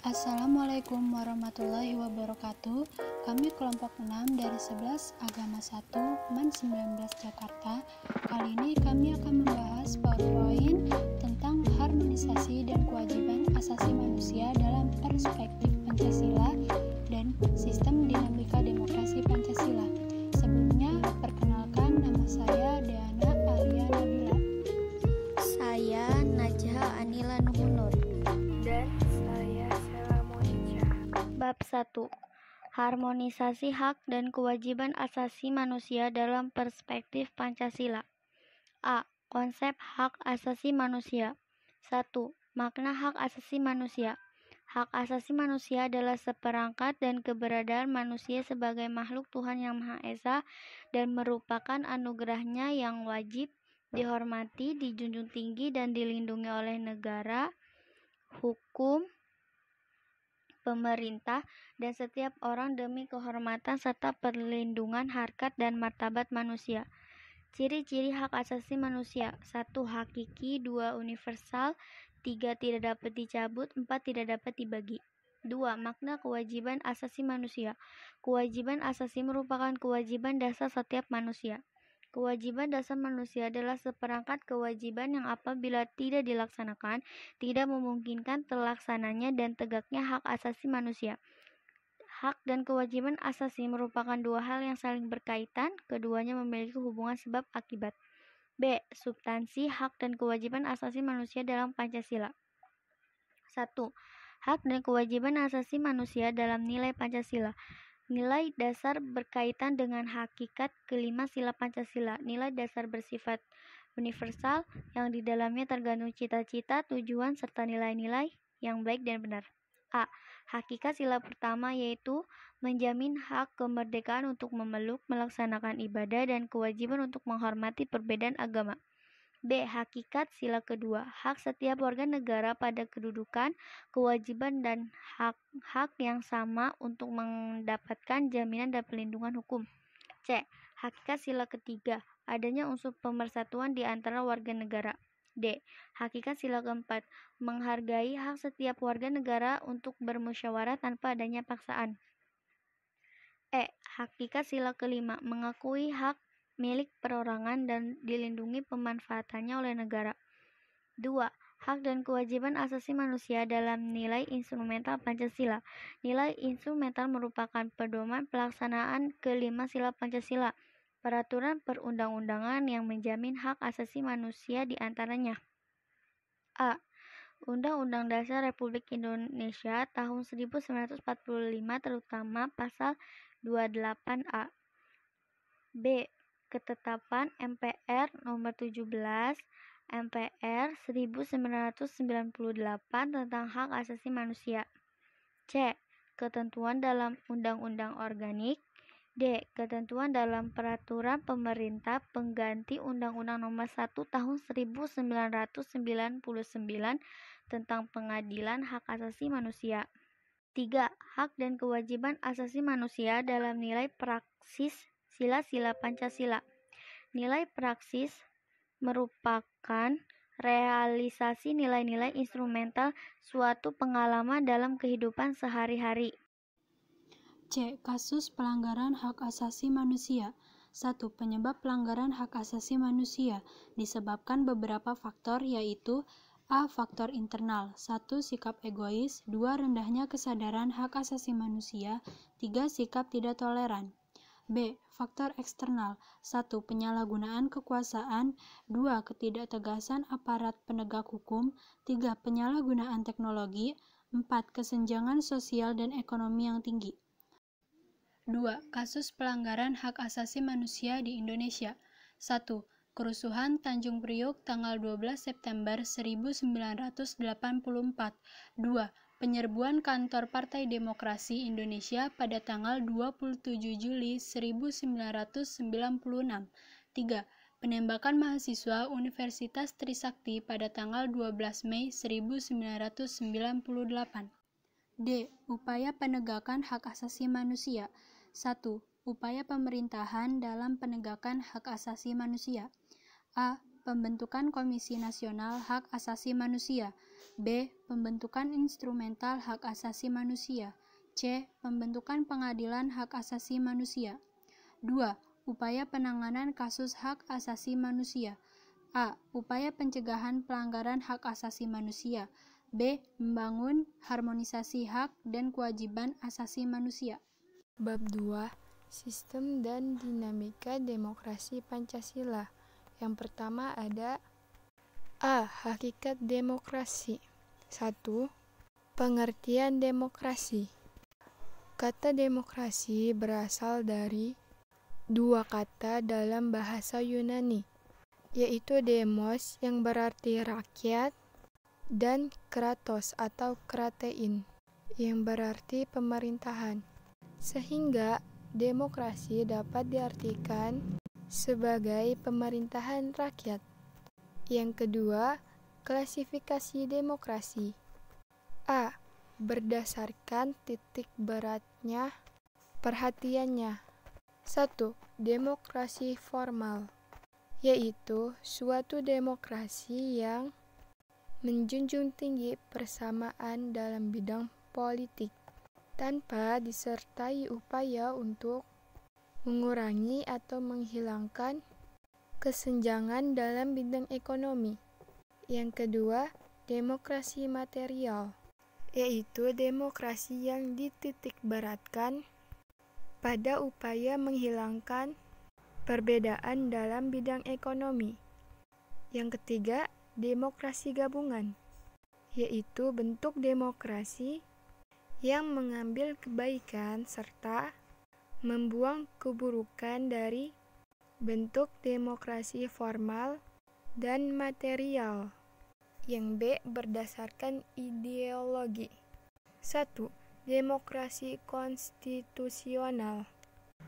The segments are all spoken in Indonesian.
Assalamualaikum warahmatullahi wabarakatuh. Kami kelompok 6 dari 11 Agama 1 MAN 19 Jakarta. Kali ini kami akan membahas PowerPoint tentang harmonisasi dan kewajiban asasi manusia dalam perspektif Pancasila dan sistem dinamika demokrasi Pancasila. Sebelumnya, perkenalkan, nama saya Deana Alia Nabila. Saya Najha Anila Nuhunur. Dan saya Sela Monica. Bab 1. Harmonisasi hak dan kewajiban asasi manusia dalam perspektif Pancasila. A. Konsep hak asasi manusia. 1. Makna hak asasi manusia. Hak asasi manusia adalah seperangkat dan keberadaan manusia sebagai makhluk Tuhan Yang Maha Esa dan merupakan anugerahnya yang wajib dihormati, dijunjung tinggi, dan dilindungi oleh negara, hukum, pemerintah, dan setiap orang demi kehormatan serta perlindungan harkat dan martabat manusia. Ciri-ciri hak asasi manusia: 1. Hakiki, 2. Universal, 3. Tidak dapat dicabut, 4. Tidak dapat dibagi. 2. Makna kewajiban asasi manusia. Kewajiban asasi merupakan kewajiban dasar setiap manusia. Kewajiban dasar manusia adalah seperangkat kewajiban yang apabila tidak dilaksanakan, tidak memungkinkan terlaksananya dan tegaknya hak asasi manusia. Hak dan kewajiban asasi merupakan dua hal yang saling berkaitan, keduanya memiliki hubungan sebab akibat. B. Substansi hak dan kewajiban asasi manusia dalam Pancasila. 1. Hak dan kewajiban asasi manusia dalam nilai Pancasila. Nilai dasar berkaitan dengan hakikat kelima sila Pancasila. Nilai dasar bersifat universal yang di dalamnya tergandung cita-cita, tujuan, serta nilai-nilai yang baik dan benar. A. Hakikat sila pertama yaitu menjamin hak kemerdekaan untuk memeluk, melaksanakan ibadah, dan kewajiban untuk menghormati perbedaan agama. B. Hakikat sila kedua, hak setiap warga negara pada kedudukan, kewajiban, dan hak-hak yang sama untuk mendapatkan jaminan dan perlindungan hukum. C. Hakikat sila ketiga, adanya unsur pemersatuan di antara warga negara. D. Hakikat sila keempat, menghargai hak setiap warga negara untuk bermusyawarah tanpa adanya paksaan. E. Hakikat sila kelima, mengakui hak milik perorangan dan dilindungi pemanfaatannya oleh negara. 2. Hak dan kewajiban asasi manusia dalam nilai instrumental Pancasila. Nilai instrumental merupakan pedoman pelaksanaan kelima sila Pancasila, peraturan perundang-undangan yang menjamin hak asasi manusia di antaranya. A. Undang-Undang Dasar Republik Indonesia tahun 1945 terutama pasal 28A. B. Ketetapan MPR nomor 17 MPR 1998 tentang hak asasi manusia. C. Ketentuan dalam Undang-Undang Organik. D. Ketentuan dalam Peraturan Pemerintah Pengganti Undang-Undang Nomor 1 Tahun 1999 tentang Pengadilan Hak Asasi Manusia. 3. Hak dan kewajiban asasi manusia dalam nilai praksis sila-sila Pancasila. Nilai praksis merupakan realisasi nilai-nilai instrumental suatu pengalaman dalam kehidupan sehari-hari. C. Kasus pelanggaran hak asasi manusia. 1. Penyebab pelanggaran hak asasi manusia disebabkan beberapa faktor, yaitu A. Faktor internal. 1. Sikap egois. 2. Rendahnya kesadaran hak asasi manusia. 3. Sikap tidak toleran. B. Faktor eksternal. 1. Penyalahgunaan kekuasaan. 2. Ketidaktegasan aparat penegak hukum. 3. Penyalahgunaan teknologi. 4. Kesenjangan sosial dan ekonomi yang tinggi. 2. Kasus pelanggaran hak asasi manusia di Indonesia. 1. Kerusuhan Tanjung Priok tanggal 12 September 1984. 2. Penyerbuan kantor Partai Demokrasi Indonesia pada tanggal 27 Juli 1996. 3. Penembakan mahasiswa Universitas Trisakti pada tanggal 12 Mei 1998. D. Upaya penegakan hak asasi manusia. 1. Upaya pemerintahan dalam penegakan hak asasi manusia. A. Pembentukan Komisi Nasional Hak Asasi Manusia. B. Pembentukan instrumental hak asasi manusia. C. Pembentukan pengadilan hak asasi manusia. 2. Upaya penanganan kasus hak asasi manusia. A. Upaya pencegahan pelanggaran hak asasi manusia. B. Membangun harmonisasi hak dan kewajiban asasi manusia. Bab 2. Sistem dan dinamika demokrasi Pancasila. Yang pertama ada A. Hakikat demokrasi. 1. Pengertian demokrasi. Kata demokrasi berasal dari dua kata dalam bahasa Yunani, yaitu demos yang berarti rakyat dan kratos atau kratein yang berarti pemerintahan. Sehingga demokrasi dapat diartikan sebagai pemerintahan rakyat. Yang kedua, klasifikasi demokrasi. A. Berdasarkan titik beratnya perhatiannya. 1. Demokrasi formal, yaitu suatu demokrasi yang menjunjung tinggi persamaan dalam bidang politik, tanpa disertai upaya untuk mengurangi atau menghilangkan kesenjangan dalam bidang ekonomi. Yang kedua, demokrasi material, yaitu demokrasi yang dititik beratkan pada upaya menghilangkan perbedaan dalam bidang ekonomi. Yang ketiga, demokrasi gabungan, yaitu bentuk demokrasi yang mengambil kebaikan serta membuang keburukan dari bentuk demokrasi formal dan material. Yang B. Berdasarkan ideologi. 1. Demokrasi konstitusional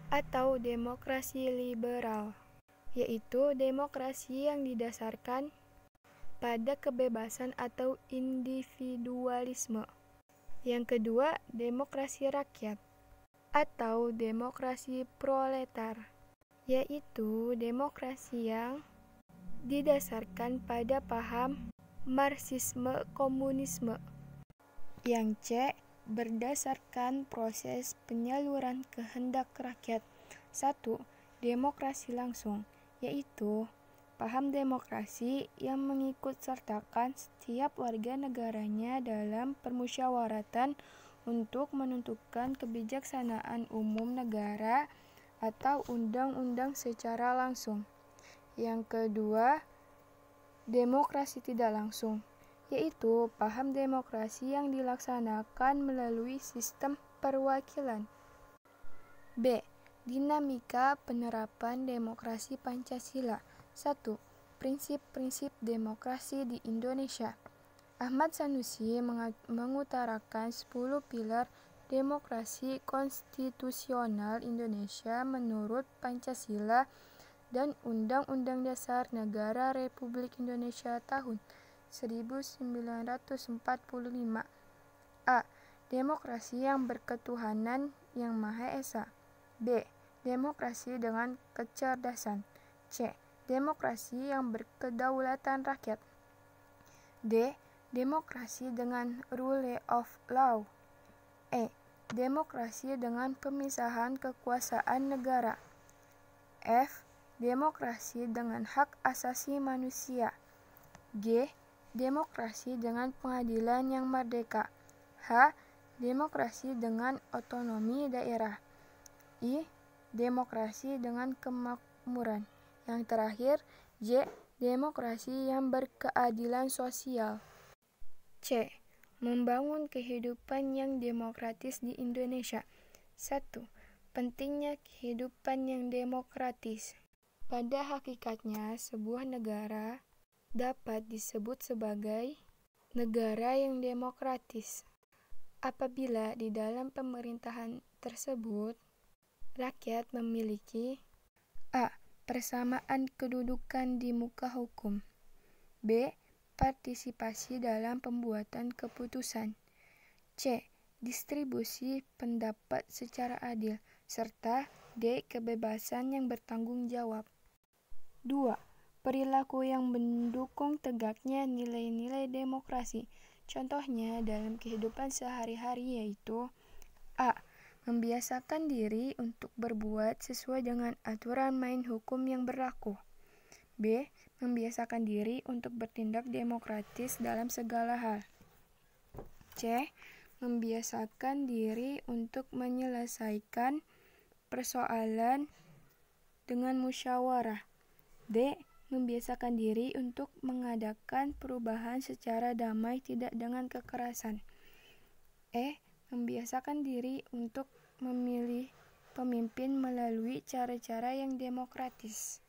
atau demokrasi liberal, yaitu demokrasi yang didasarkan pada kebebasan atau individualisme. Yang kedua, demokrasi rakyat atau demokrasi proletar, yaitu demokrasi yang didasarkan pada paham Marxisme-komunisme. Yang C. Berdasarkan proses penyaluran kehendak rakyat. 1. Demokrasi langsung, yaitu paham demokrasi yang mengikut sertakan setiap warga negaranya dalam permusyawaratan untuk menentukan kebijaksanaan umum negara atau undang-undang secara langsung. Yang kedua, demokrasi tidak langsung, yaitu paham demokrasi yang dilaksanakan melalui sistem perwakilan. B. Dinamika penerapan demokrasi Pancasila. 1. Prinsip-prinsip demokrasi di Indonesia. Ahmad Sanusi mengutarakan 10 pilar demokrasi konstitusional Indonesia menurut Pancasila dan Undang-Undang Dasar Negara Republik Indonesia tahun 1945. A. Demokrasi yang berketuhanan yang Maha Esa. B. Demokrasi dengan kecerdasan. C. Demokrasi yang berkedaulatan rakyat. D. Demokrasi dengan rule of law. E. Demokrasi dengan pemisahan kekuasaan negara. F. Demokrasi dengan hak asasi manusia. G. Demokrasi dengan pengadilan yang merdeka. H. Demokrasi dengan otonomi daerah. I. Demokrasi dengan kemakmuran. Yang terakhir, J. Demokrasi yang berkeadilan sosial. C. Membangun kehidupan yang demokratis di Indonesia. 1. Pentingnya kehidupan yang demokratis. Pada hakikatnya, sebuah negara dapat disebut sebagai negara yang demokratis apabila di dalam pemerintahan tersebut rakyat memiliki A. Persamaan kedudukan di muka hukum. B. Partisipasi dalam pembuatan keputusan. C. Distribusi pendapat secara adil. Serta D. Kebebasan yang bertanggung jawab. 2. Perilaku yang mendukung tegaknya nilai-nilai demokrasi. Contohnya dalam kehidupan sehari-hari yaitu A. Membiasakan diri untuk berbuat sesuai dengan aturan main hukum yang berlaku. B. Membiasakan diri untuk bertindak demokratis dalam segala hal. C. Membiasakan diri untuk menyelesaikan persoalan dengan musyawarah. D. Membiasakan diri untuk mengadakan perubahan secara damai tidak dengan kekerasan. E. Membiasakan diri untuk memilih pemimpin melalui cara-cara yang demokratis.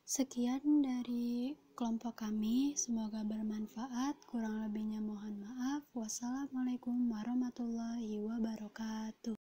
Sekian dari kelompok kami, semoga bermanfaat. Kurang lebihnya mohon maaf. Wassalamualaikum warahmatullahi wabarakatuh.